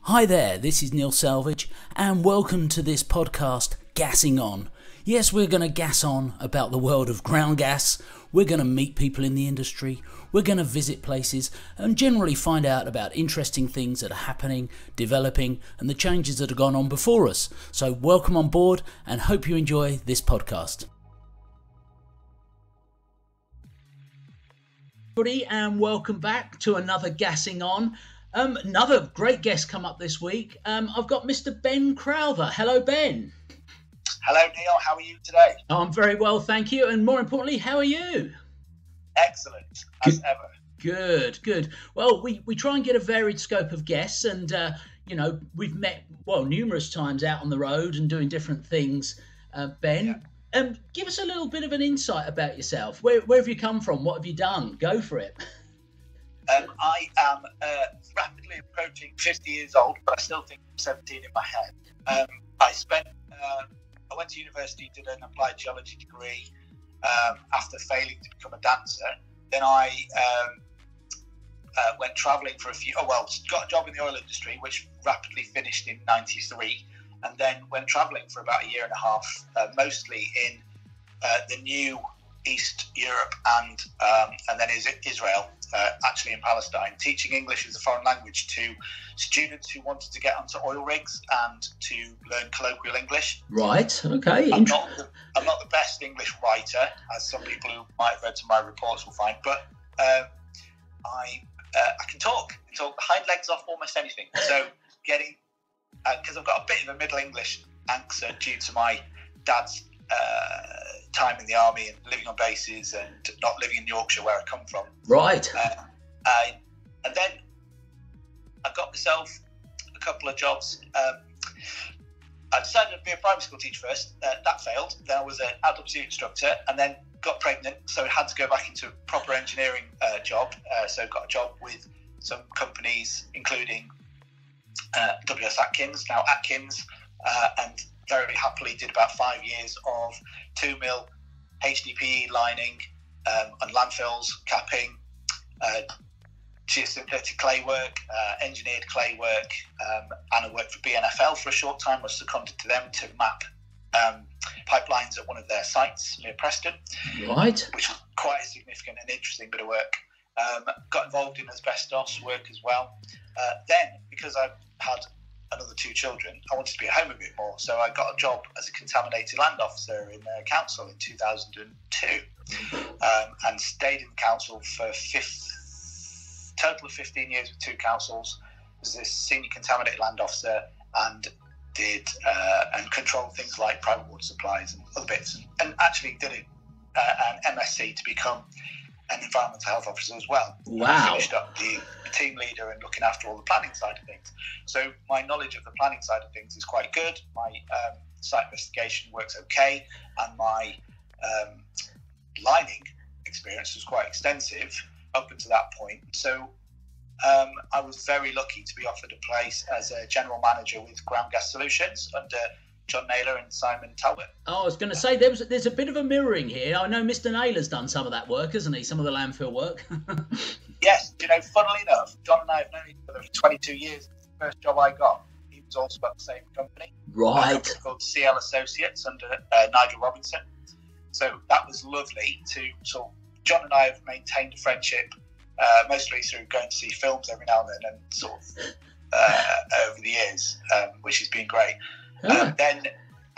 Hi there, this is Neil Selvage, and welcome to this podcast, Gassing On. Yes, we're going to gas on about the world of ground gas, we're going to meet people in the industry, we're going to visit places, and generally find out about interesting things that are happening, developing, and the changes that have gone on before us. So welcome on board, and hope you enjoy this podcast. Everybody, and welcome back to another Gassing On. Another great guest come up this week. I've got Mr. Ben Crowther. Hello, Ben. Hello, Neil. How are you today? I'm very well, thank you. And more importantly, how are you? Excellent, as ever. Good. Well, we try and get a varied scope of guests, and we've met numerous times out on the road and doing different things. Ben, give us a little bit of an insight about yourself. Where have you come from? What have you done? Go for it. I am rapidly approaching 50 years old, but I still think I'm 17 in my head. I went to university, did an applied geology degree after failing to become a dancer. Then I went travelling for got a job in the oil industry, which rapidly finished in '93, and then went travelling for about a year and a half, mostly in the new East Europe and then Israel, actually in Palestine, teaching English as a foreign language to students who wanted to get onto oil rigs and to learn colloquial English. Right, okay. I'm not the best English writer, as some people who might have read some of my reports will find, but I can talk the hind legs off almost anything. So because I've got a bit of a Middle English accent due to my dad's time in the army and living on bases and not living in Yorkshire where I come from. Right. And then I got myself a couple of jobs. I decided to be a primary school teacher first. That failed. Then I was an adult pursuit instructor and then got pregnant, so I had to go back into a proper engineering job. So got a job with some companies, including W.S. Atkins, now Atkins, and very happily did about 5 years of 2 mil HDPE lining on landfills, capping, geosynthetic clay work, engineered clay work, and I worked for BNFL for a short time. I was seconded to them to map pipelines at one of their sites near Preston, right, which was quite a significant and interesting bit of work. Got involved in asbestos work as well. Then, because I had another 2 children, I wanted to be at home a bit more, so I got a job as a contaminated land officer in the council in 2002, and stayed in the council for total of 15 years with 2 councils as a senior contaminated land officer, and did and controlled things like private water supplies and other bits, and actually did an MSc to become an environmental health officer as well. Wow. I finished up the team leader and looking after all the planning side of things. So my knowledge of the planning side of things is quite good. My site investigation works okay, and my lining experience was quite extensive up until that point. So I was very lucky to be offered a place as a general manager with Ground Gas Solutions under John Naylor and Simon Talbot. Oh, I was going to say there's a bit of a mirroring here. I know Mr. Naylor's done some of that work, hasn't he? Some of the landfill work. Yes, funnily enough, John and I have known each other for 22 years. The first job I got, he was also at the same company. Right. Called CL Associates under Nigel Robinson. So that was lovely to sort of, John and I have maintained a friendship, mostly through going to see films every now and then, and sort of over the years, which has been great. Then,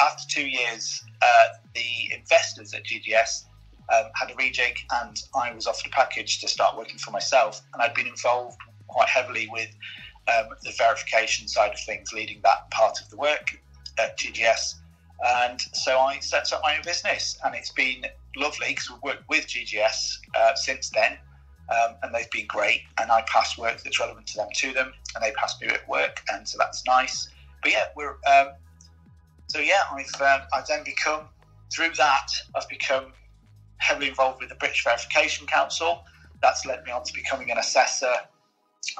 after 2 years, the investors at GGS had a rejig, and I was offered a package to start working for myself. And I'd been involved quite heavily with the verification side of things, leading that part of the work at GGS. And so I set up my own business, and it's been lovely because we've worked with GGS since then, and they've been great. And I pass work that's relevant to them, and they pass me work, and so that's nice. But yeah, I've then become, through that, I've become heavily involved with the British Verification Council. That's led me on to becoming an assessor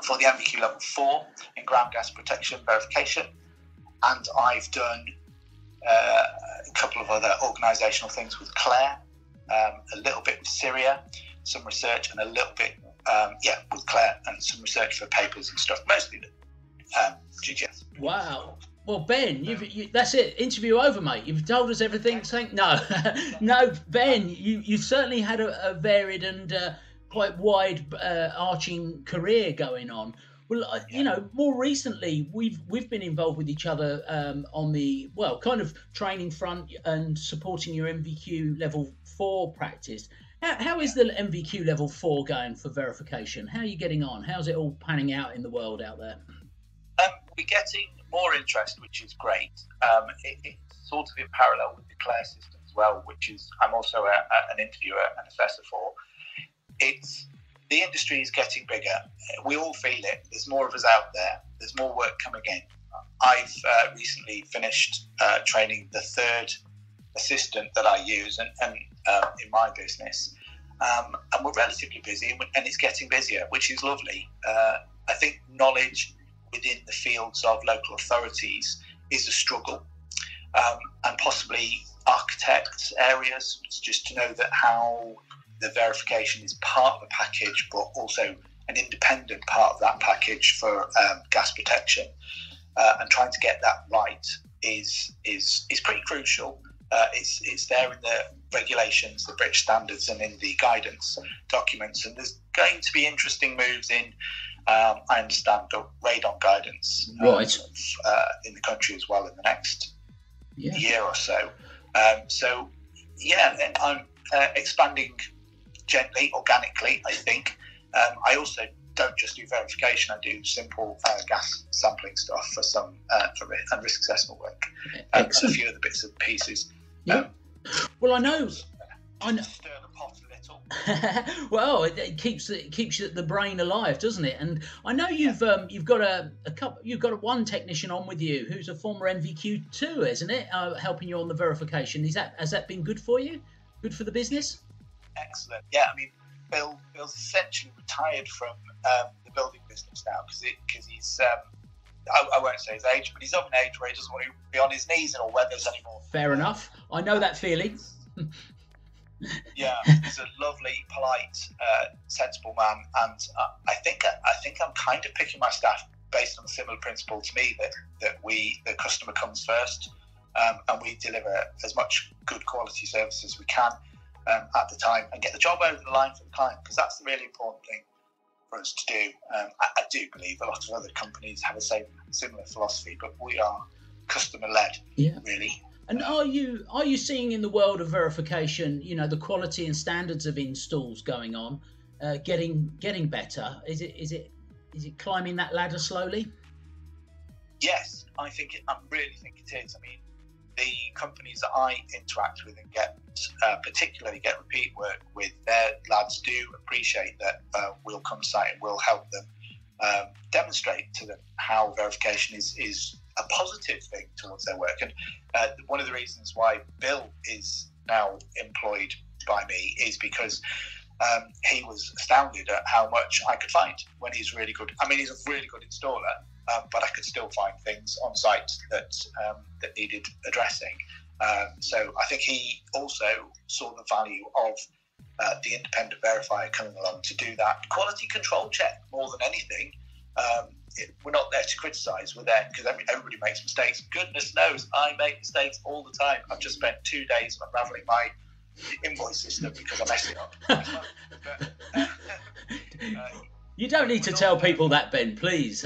for the MVQ Level 4 in ground gas protection verification. And I've done a couple of other organisational things with Claire, a little bit with Syria, some research, and a little bit with Claire and some research for papers and stuff, mostly GGS. Wow. Well, Ben, that's it. Interview over, mate. You've told us everything. No, no, Ben, you certainly had a varied and quite wide arching career going on. Well, more recently, we've been involved with each other on the kind of training front and supporting your MVQ level 4 practice. How is the MVQ level 4 going for verification? How are you getting on? How's it all panning out in the world out there? We're getting more interest, which is great. It's sort of in parallel with the Claire system as well, which is I'm also an interviewer and assessor for. The industry is getting bigger. We all feel it. There's more of us out there. There's more work coming in. I've recently finished training the third assistant that I use and in my business. And we're relatively busy, and it's getting busier, which is lovely. I think knowledge within the fields of local authorities is a struggle, and possibly architects areas, just to know that how the verification is part of a package, but also an independent part of that package for gas protection, and trying to get that right is pretty crucial. It's there in the regulations, the British standards, and in the guidance documents, and there's going to be interesting moves in I understand the radon guidance in the country as well in the next year or so. I'm expanding gently, organically, I think. I also don't just do verification. I do simple gas sampling stuff for some and risk assessment work, and a few other bits and pieces. Well, I know. Stir the pot a little. Well, it keeps the brain alive, doesn't it? And I know you've got one technician on with you who's a former MVQ2, isn't it? Helping you on the verification. Has that been good for you? Good for the business? Excellent. Yeah, I mean, Bill's essentially retired from the building business now because he's. I won't say his age, but he's of an age where he doesn't want to be on his knees in all weathers anymore. Fair enough. I know that feeling. Yeah, he's a lovely, polite, sensible man, and I think I'm kind of picking my staff based on a similar principle to me that the customer comes first, and we deliver as much good quality service as we can at the time and get the job over the line for the client, because that's the really important thing for us to do. I do believe a lot of other companies have a similar philosophy, but we are customer led, really. And are you seeing in the world of verification, the quality and standards of installs going on, getting better? Is it climbing that ladder slowly? Yes, I really think it is. I mean, the companies that I interact with and particularly get repeat work with, their lads do appreciate that we'll come site and we'll help them demonstrate to them how verification is a positive thing towards their work. And one of the reasons why Bill is now employed by me is because he was astounded at how much I could find when he's really good. I mean, he's a really good installer, but I could still find things on site that needed addressing. So I think he also saw the value of the independent verifier coming along to do that quality control check more than anything. We're not there to criticise. We're there because everybody makes mistakes. Goodness knows I make mistakes all the time. I've just spent 2 days unravelling my invoice system because I messed it up. You don't need to tell people that, Ben, please.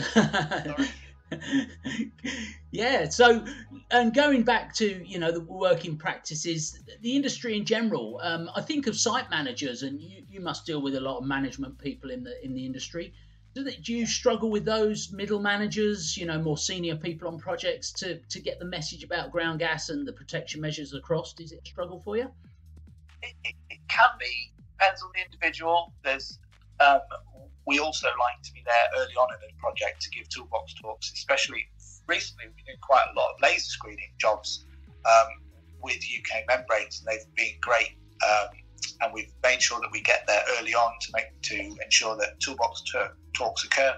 Yeah. So, and going back to the working practices, the industry in general. I think of site managers, and you must deal with a lot of management people in the industry. Do you struggle with those middle managers, more senior people on projects to get the message about ground gas and the protection measures across? Is it a struggle for you? It can be. Depends on the individual. There's we also like to be there early on in a project to give toolbox talks, especially recently we've been doing quite a lot of laser screening jobs with UK membranes, and they've been great. And we've made sure that we get there early on to ensure that toolbox talks occur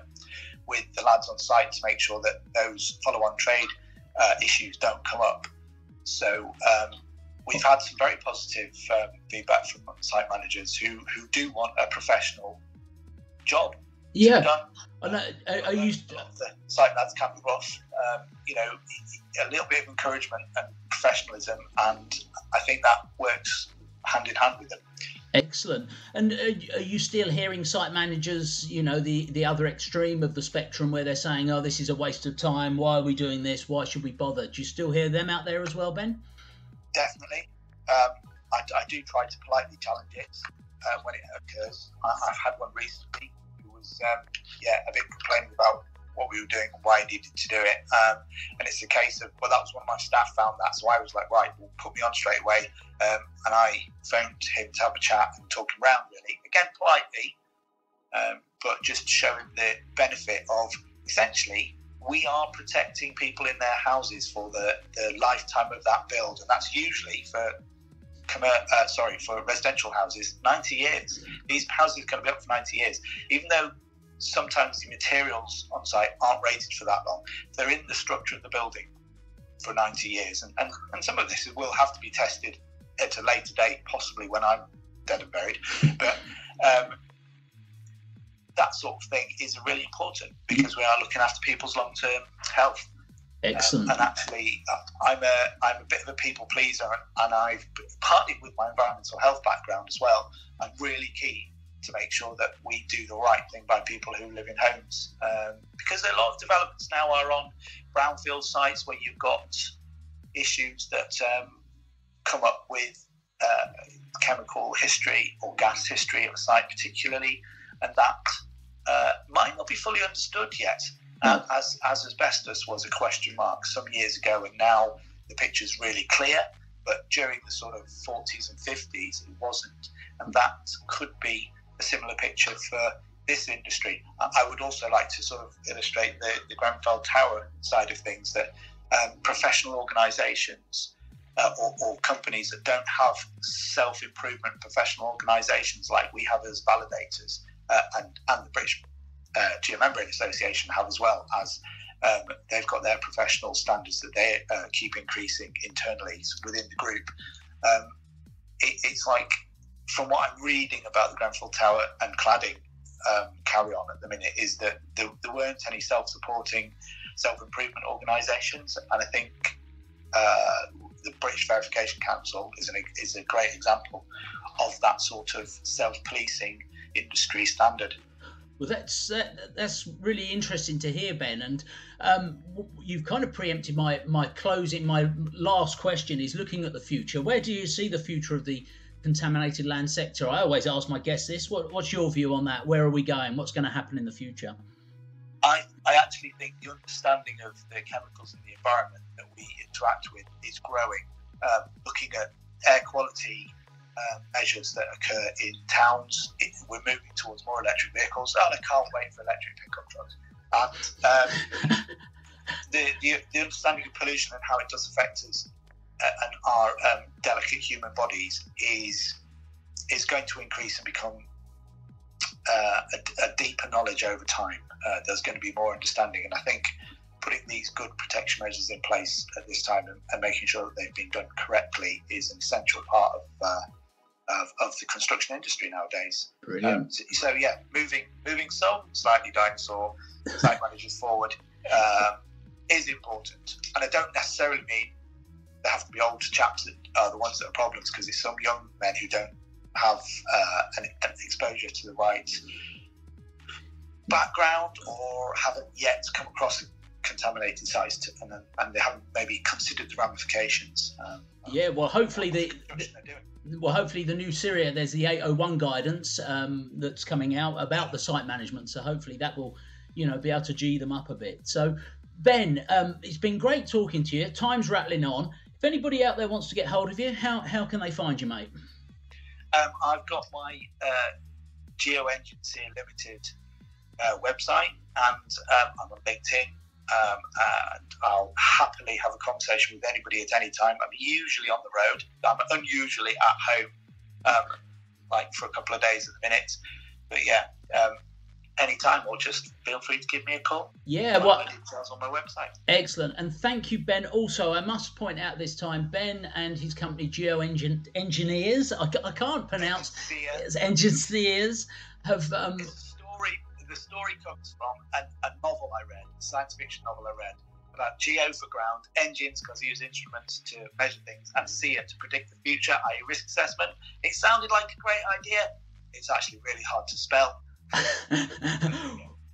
with the lads on site to make sure that those follow-on trade issues don't come up. So we've had some very positive feedback from site managers who do want a professional job to be done I know, are you... The site lads can be rough. You know, a little bit of encouragement and professionalism, and I think that works hand in hand with them. Excellent. And are you still hearing site managers, you know, the other extreme of the spectrum where they're saying, oh, this is a waste of time, why are we doing this, why should we bother? Do you still hear them out there as well, Ben? Definitely. I do try to politely challenge it when it occurs. I've had one recently who was a bit complaining about what we were doing and why he needed to do it. And it's a case of, well, that was one of my staff found that, so I was like, right, well, put me on straight away. And I phoned him to have a chat and talk him around, really. Again, politely, but just showing the benefit of, essentially, we are protecting people in their houses for the lifetime of that build. And that's usually for residential houses, 90 years. These houses are going to be up for 90 years. Even though sometimes the materials on site aren't rated for that long, they're in the structure of the building for 90 years. And some of this will have to be tested at a later date, possibly when I'm dead and buried. But that sort of thing is really important because we are looking after people's long-term health. Excellent. And actually, I'm a bit of a people pleaser, and I've partly with my environmental health background as well. I'm really keen to make sure that we do the right thing by people who live in homes, because a lot of developments now are on brownfield sites where you've got issues that come up with chemical history or gas history of a site particularly, and that might not be fully understood yet. As asbestos was a question mark some years ago, and now the picture's really clear, but during the sort of 40s and 50s it wasn't, and that could be a similar picture for this industry. I would also like to sort of illustrate the Grenfell Tower side of things, that professional organisations or companies that don't have self-improvement professional organisations like we have as validators and the British Geomembrane Association have as well, as they've got their professional standards that they keep increasing internally within the group. It's like, from what I'm reading about the Grenfell Tower and cladding carry on at the minute, is that there weren't any self-supporting self-improvement organisations, and I think the British Verification Council is a great example of that sort of self-policing industry standard. Well, that's really interesting to hear, Ben. And you've kind of preempted my last question is looking at the future. Where do you see the future of the contaminated land sector? I always ask my guests this. What's your view on that? Where are we going? What's going to happen in the future? I actually think the understanding of the chemicals in the environment that we interact with is growing. Looking at air quality measures that occur in towns, we're moving towards more electric vehicles, and I can't wait for electric pickup trucks. And the understanding of pollution and how it does affect us and our delicate human bodies is going to increase and become a deeper knowledge over time. There's going to be more understanding, and I think putting these good protection measures in place at this time and making sure that they've been done correctly is an essential part of the construction industry nowadays. Brilliant. So yeah, moving some slightly dinosaur site managers forward is important, and I don't necessarily mean they have to be old chaps that are the ones that are problems, because it's some young men who don't have an exposure to the right background or haven't yet come across contaminated sites and they haven't maybe considered the ramifications. Well, hopefully the new Syria, there's the 801 guidance that's coming out about the site management, so hopefully that will be able to G them up a bit. So Ben, it's been great talking to you. Time's rattling on. If anybody out there wants to get hold of you, how can they find you, mate? I've got my GeoEngineer Limited website, and I'm on LinkedIn, and I'll happily have a conversation with anybody at any time. I'm usually on the road. I'm unusually at home, like for a couple of days at the minute. But yeah, anytime, or just feel free to give me a call. Yeah, my details on my website. Excellent, and thank you, Ben. Also, I must point out this time, Ben and his company Engineers, I can't pronounce Engineers, have It's a story. the story comes from a novel I read, a science fiction novel I read, about geo for ground, engines because they use instruments to measure things, and SEER to predict the future, i.e. risk assessment. It sounded like a great idea. It's actually really hard to spell.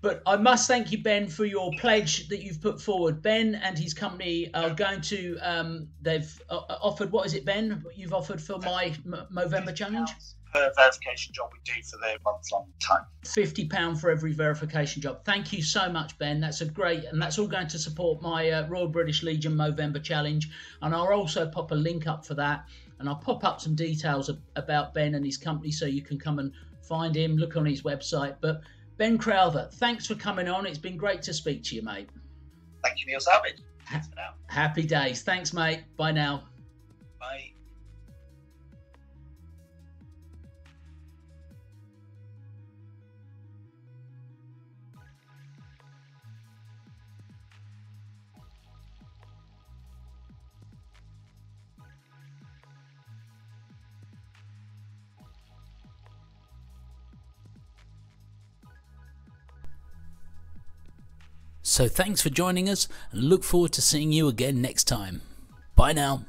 But I must thank you, Ben, for your pledge that you've put forward. Ben and his company are going to, they've offered, what is it, Ben, what you've offered for my Movember challenge? Per verification job we do for the month-long time. £50 for every verification job. Thank you so much, Ben. That's a great, and that's all going to support my Royal British Legion Movember challenge. And I'll also pop a link up for that. And I'll pop up some details about Ben and his company so you can come and find him, look on his website. But Ben Crowther, thanks for coming on. It's been great to speak to you, mate. Thank you, Neil Savage. Thanks for now. Happy days. Thanks, mate. Bye now. Bye. So thanks for joining us, and look forward to seeing you again next time. Bye now.